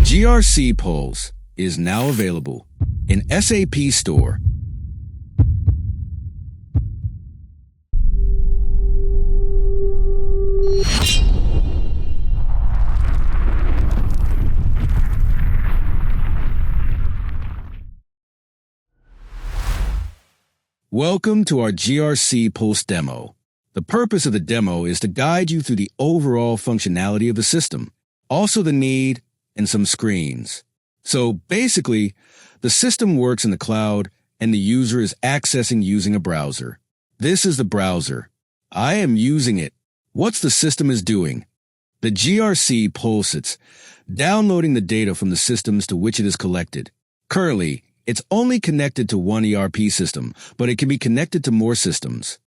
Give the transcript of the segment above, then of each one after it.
GRC Pulse is now available in SAP Store. Welcome to our GRC Pulse demo. The purpose of the demo is to guide you through the overall functionality of the system, also the need and some screens. So basically, the system works in the cloud and the user is accessing using a browser. This is the browser. I am using it. What's the system is doing? The GRC Pulse, it's downloading the data from the systems to which it is collected. Currently, it's only connected to one ERP system, but it can be connected to more systems.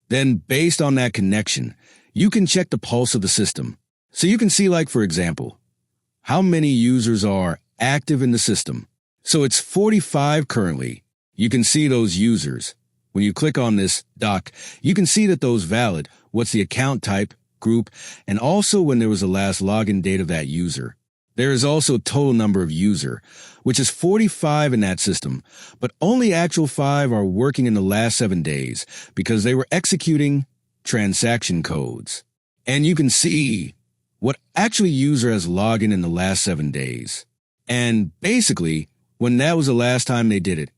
Then, based on that connection, you can check the pulse of the system. So you can see, like, for example, how many users are active in the system. So it's 45 currently. You can see those users. When you click on this doc, you can see that those valid, what's the account type, group, and also when there was the last login date of that user. There is also total number of user, which is 45 in that system, but only actual 5 are working in the last 7 days because they were executing transaction codes. And you can see what actually user has logged in the last 7 days. And basically, when that was the last time they did it,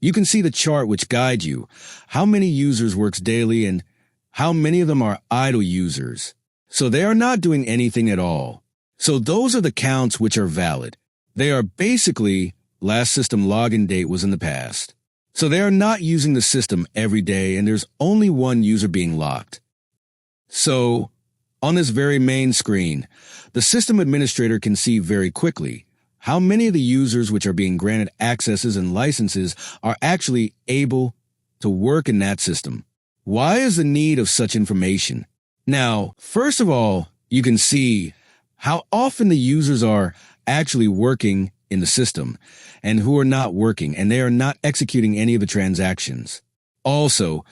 you can see the chart which guides you how many users works daily and how many of them are idle users. So they are not doing anything at all. So those are the counts which are valid. They are basically last system login date was in the past. So they are not using the system every day and there's only one user being locked. So on this very main screen, the system administrator can see very quickly how many of the users which are being granted accesses and licenses are actually able to work in that system. Why is the need of such information? Now, first of all, you can see how often the users are actually working in the system and who are not working, and they are not executing any of the transactions. Also,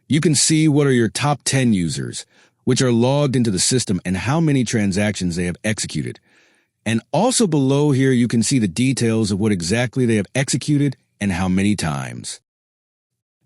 you can see what are your top 10 users, which are logged into the system and how many transactions they have executed. And also below here, you can see the details of what exactly they have executed and how many times.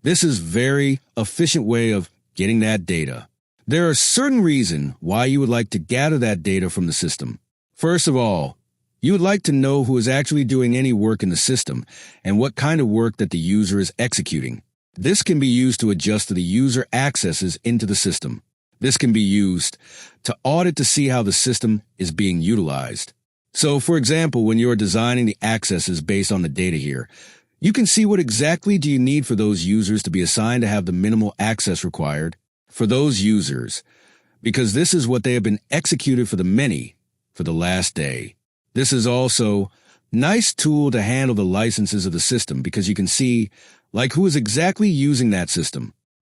This is a very efficient way of getting that data. There are certain reasons why you would like to gather that data from the system. First of all, you would like to know who is actually doing any work in the system and what kind of work that the user is executing. This can be used to adjust the user accesses into the system. This can be used to audit to see how the system is being utilized. So, for example, when you are designing the accesses based on the data here, you can see what exactly do you need for those users to be assigned to have the minimal access required for those users, because this is what they have been executed for the last day. This is also a nice tool to handle the licenses of the system because you can see like who is exactly using that system.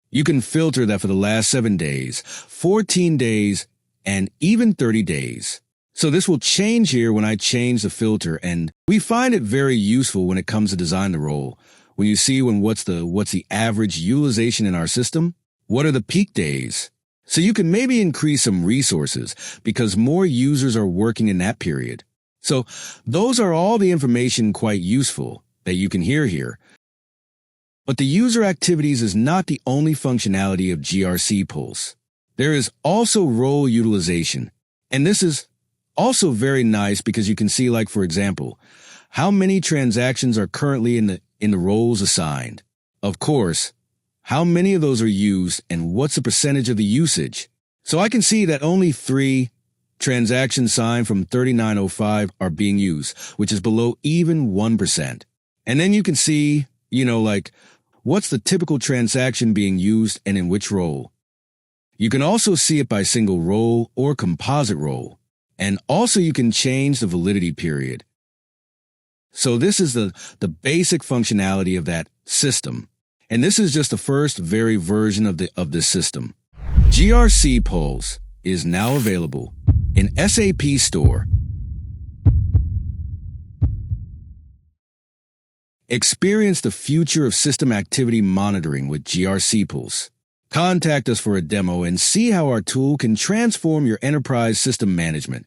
You can filter that for the last 7 days, 14 days, and even 30 days. So this will change here when I change the filter, and we find it very useful when it comes to design the role. When you see what's the average utilization in our system, what are the peak days? So you can maybe increase some resources because more users are working in that period. So those are all the information quite useful that you can hear here. But the user activities is not the only functionality of GRC Pulse. There is also role utilization. And this is also very nice because you can see, like, for example, how many transactions are currently in the roles assigned. Of course, how many of those are used and what's the percentage of the usage. So I can see that only 3 transactions signed from 3905 are being used, which is below even 1%. And then you can see, like, what's the typical transaction being used and in which role. You can also see it by single role or composite role. And also you can change the validity period. So this is the basic functionality of that system. And this is just the first very version of this system. GRC Pulse is now available in SAP Store. Experience the future of system activity monitoring with GRC Pulse. Contact us for a demo and see how our tool can transform your enterprise system management.